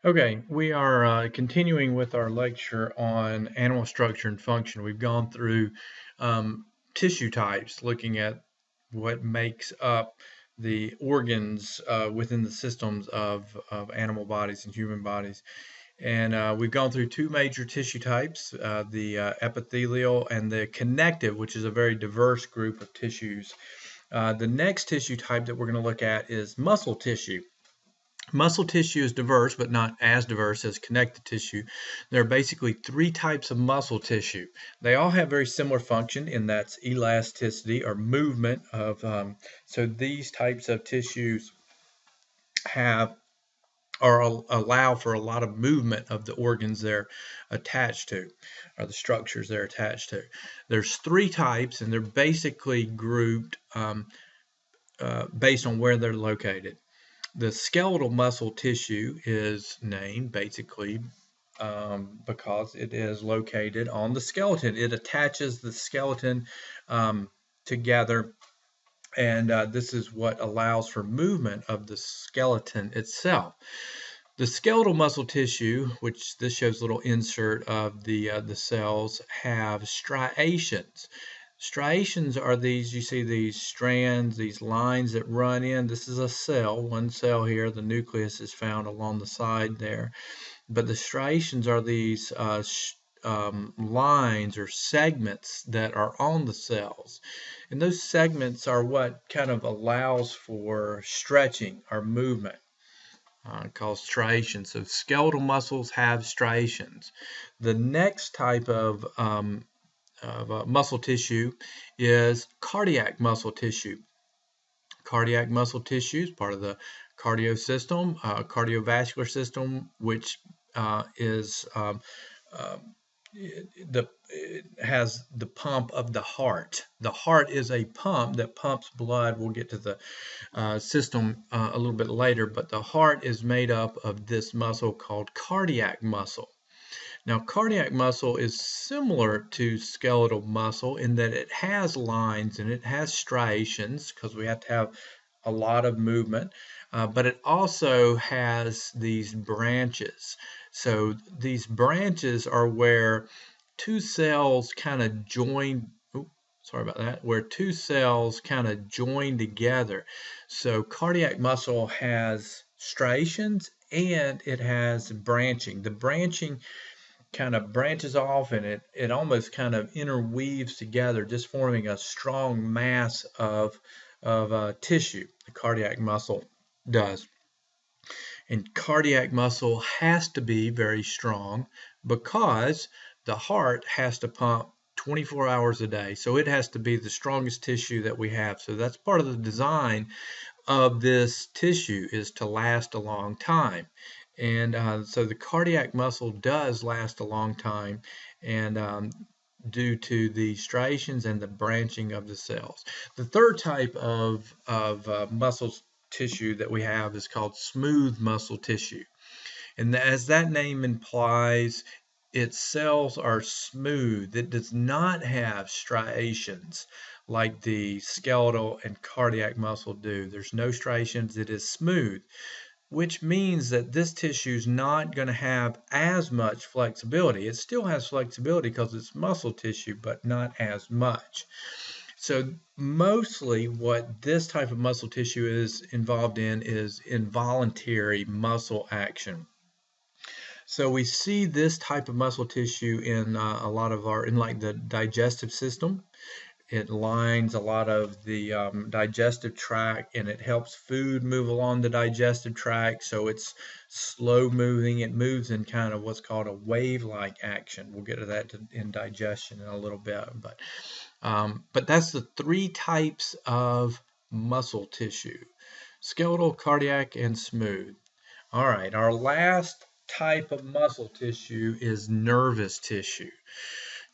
Okay, we are continuing with our lecture on animal structure and function. We've gone through tissue types, looking at what makes up the organs within the systems of animal bodies and human bodies. And we've gone through two major tissue types, the epithelial and the connective, which is a very diverse group of tissues. The next tissue type that we're going to look at is muscle tissue. Muscle tissue is diverse, but not as diverse as connective tissue. There are basically three types of muscle tissue. They all have very similar function, and that's elasticity or movement of. So these types of tissues have or allow for a lot of movement of the organs they're attached to, or the structures they're attached to. There's three types, and they're basically grouped based on where they're located. The skeletal muscle tissue is named basically because it is located on the skeleton. It attaches the skeleton together, and this is what allows for movement of the skeleton itself. The skeletal muscle tissue, which this shows a little insert of the cells, have striations. Striations are these, you see these strands, these lines that run in. This is a cell, one cell here. The nucleus is found along the side there. But the striations are these lines or segments that are on the cells. And those segments are what kind of allows for stretching or movement. Called striations. So skeletal muscles have striations. The next type of muscle tissue is cardiac muscle tissue. Cardiac muscle tissue is part of the cardiovascular system, which is it has the pump of the heart. The heart is a pump that pumps blood. We'll get to the system a little bit later, but the heart is made up of this muscle called cardiac muscle. Now, cardiac muscle is similar to skeletal muscle in that it has lines and it has striations because we have to have a lot of movement, but it also has these branches. So these branches are where two cells kind of join. Sorry about that, where two cells kind of join together. So cardiac muscle has striations and it has branching. The branching kind of branches off and it almost kind of interweaves together, just forming a strong mass of tissue. The cardiac muscle does. And cardiac muscle has to be very strong because the heart has to pump 24 hours a day. So it has to be the strongest tissue that we have. So that's part of the design of this tissue, is to last a long time. And so the cardiac muscle does last a long time, and due to the striations and the branching of the cells. The third type of muscle tissue that we have is called smooth muscle tissue. And as that name implies, its cells are smooth. It does not have striations like the skeletal and cardiac muscle do. There's no striations. It is smooth, which means that this tissue is not going to have as much flexibility. It still has flexibility because it's muscle tissue, but not as much. So mostly what this type of muscle tissue is involved in is involuntary muscle action. So we see this type of muscle tissue in a lot of in like the digestive system. It lines a lot of the digestive tract, and it helps food move along the digestive tract. So it's slow moving. It moves in kind of what's called a wave-like action. We'll get to that in digestion in a little bit. But that's the three types of muscle tissue: skeletal, cardiac, and smooth. All right, our last type of muscle tissue is nervous tissue.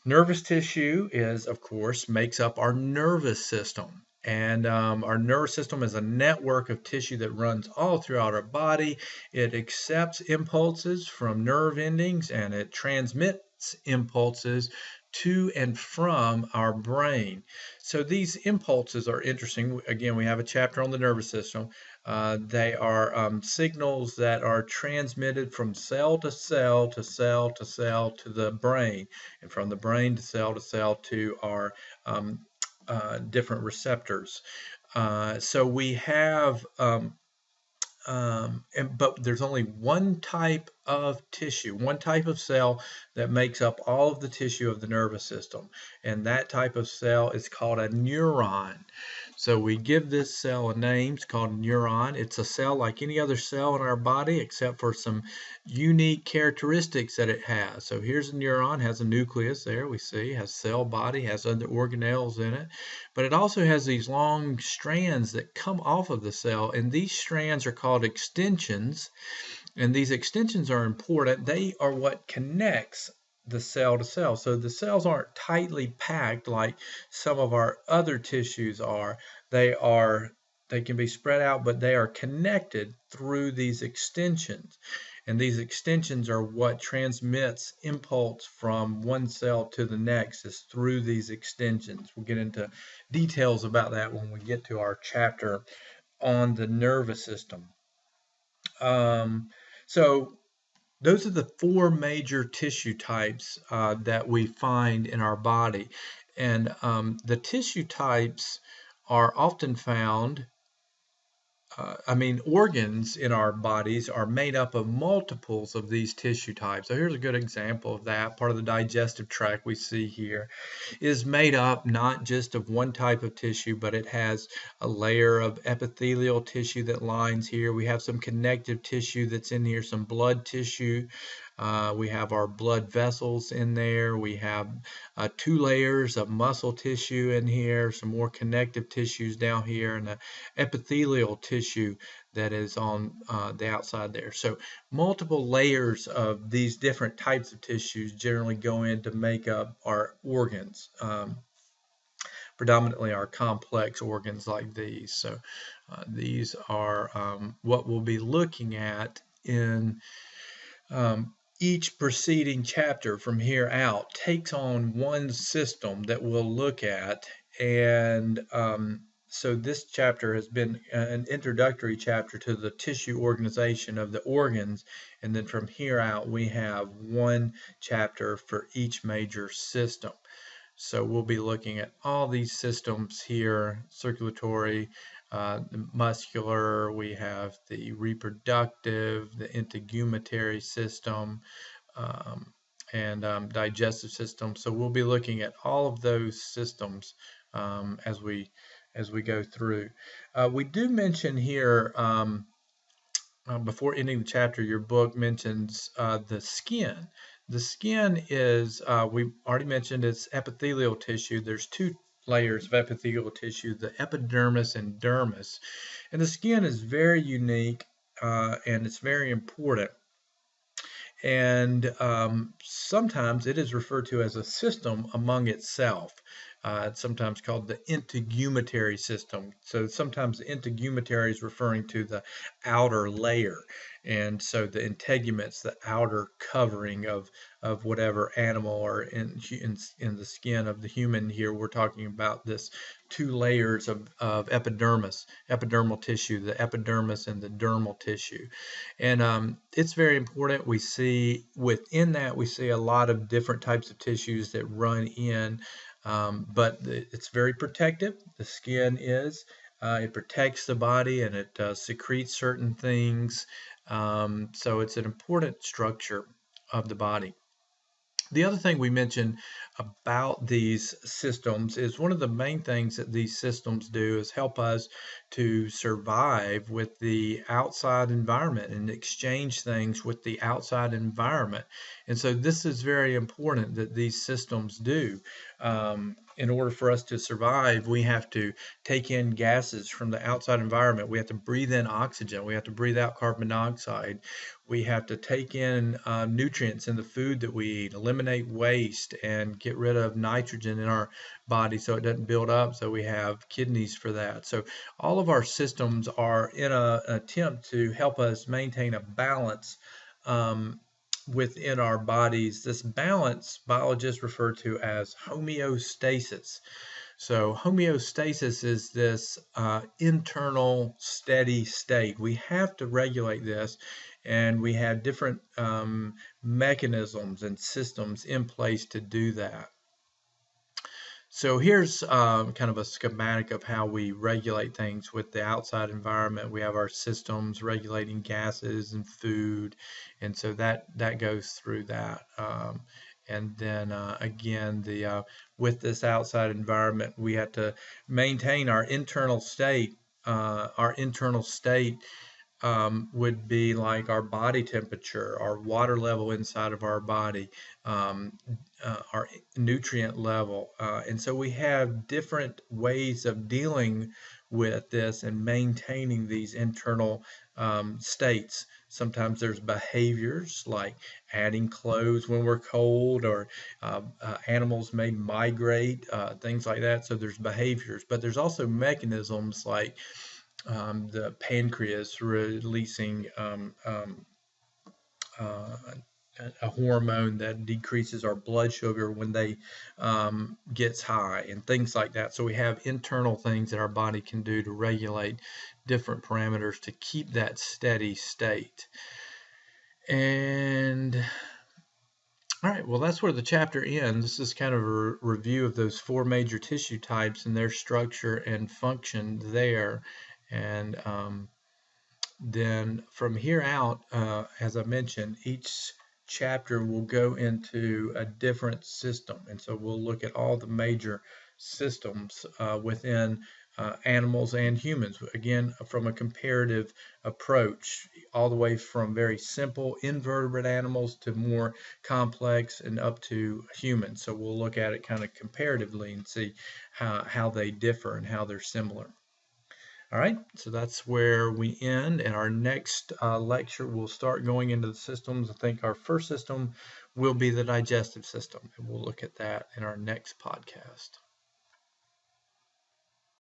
Nervous tissue is, of course, makes up our nervous system. And our nervous system is a network of tissue that runs all throughout our body. It accepts impulses from nerve endings and it transmits impulses to and from our brain. So these impulses are interesting. Again, we have a chapter on the nervous system. They are signals that are transmitted from cell to cell to cell to cell to the brain, and from the brain to cell to our different receptors. So we have but there's only one type of tissue, one type of cell that makes up all of the tissue of the nervous system. And that type of cell is called a neuron. So we give this cell a name. It's called a neuron. It's a cell like any other cell in our body, except for some unique characteristics that it has. So here's a neuron, has a nucleus there, we see, has cell body, has other organelles in it. But it also has these long strands that come off of the cell, and these strands are called extensions. And these extensions are important. They are what connects the cell to cell. So the cells aren't tightly packed like some of our other tissues are. They can be spread out, but they are connected through these extensions. And these extensions are what transmits impulse from one cell to the next, is through these extensions. We'll get into details about that when we get to our chapter on the nervous system. So those are the four major tissue types that we find in our body. And the tissue types are often found, organs in our bodies are made up of multiples of these tissue types. So here's a good example of that. Part of the digestive tract we see here is made up not just of one type of tissue, but it has a layer of epithelial tissue that lines here. We have some connective tissue that's in here, some blood tissue. We have our blood vessels in there. We have 2 layers of muscle tissue in here, some more connective tissues down here, and the epithelial tissue that is on the outside there. So multiple layers of these different types of tissues generally go in to make up our organs, predominantly our complex organs like these. So these are what we'll be looking at in each preceding chapter from here out. Takes on one system that we'll look at. And so this chapter has been an introductory chapter to the tissue organization of the organs. And then from here out, we have one chapter for each major system. So we'll be looking at all these systems here: circulatory, the muscular, we have the reproductive, the integumentary system, and digestive system. So we'll be looking at all of those systems as we go through. We do mention here, before ending the chapter, your book mentions the skin. The skin is, we already mentioned, it's epithelial tissue. There's 2 layers of epithelial tissue, the epidermis and dermis. And the skin is very unique and it's very important. And sometimes it is referred to as a system among itself. It's sometimes called the integumentary system. So sometimes the integumentary is referring to the outer layer. And so the integuments, the outer covering of whatever animal, or in the skin of the human here, we're talking about this 2 layers of epidermal tissue, the epidermis and the dermal tissue. And it's very important. We see within that, we see a lot of different types of tissues that run in, but it's very protective. The skin is. It protects the body, and it secretes certain things. So it's an important structure of the body. The other thing we mentioned about these systems is one of the main things that these systems do is help us to survive with the outside environment and exchange things with the outside environment. And so this is very important that these systems do. In order for us to survive, we have to take in gases from the outside environment. We have to breathe in oxygen. We have to breathe out carbon dioxide. We have to take in nutrients in the food that we eat, eliminate waste, and get rid of nitrogen in our body so it doesn't build up. So we have kidneys for that. So all of our systems are in an attempt to help us maintain a balance within our bodies. This balance biologists refer to as homeostasis. So homeostasis is this internal steady state. We have to regulate this, and we have different mechanisms and systems in place to do that. So here's kind of a schematic of how we regulate things with the outside environment. We have our systems regulating gases and food, and so that goes through that. And then again, with this outside environment, we have to maintain our internal state. Our internal state would be like our body temperature, our water level inside of our body, our nutrient level. And so we have different ways of dealing with this and maintaining these internal states. Sometimes there's behaviors like adding clothes when we're cold, or animals may migrate, things like that. So there's behaviors, but there's also mechanisms like the pancreas releasing uh, a hormone that decreases our blood sugar when they gets high, and things like that. So we have internal things that our body can do to regulate different parameters to keep that steady state. And all right, well, that's where the chapter ends. This is kind of a review of those four major tissue types and their structure and function there. And then from here out, as I mentioned, each chapter will go into a different system. And so we'll look at all the major systems within animals and humans. Again, from a comparative approach, all the way from very simple invertebrate animals to more complex and up to humans. So we'll look at it kind of comparatively and see how they differ and how they're similar. All right, so that's where we end. And our next lecture, we'll start going into the systems. I think our first system will be the digestive system, and we'll look at that in our next podcast.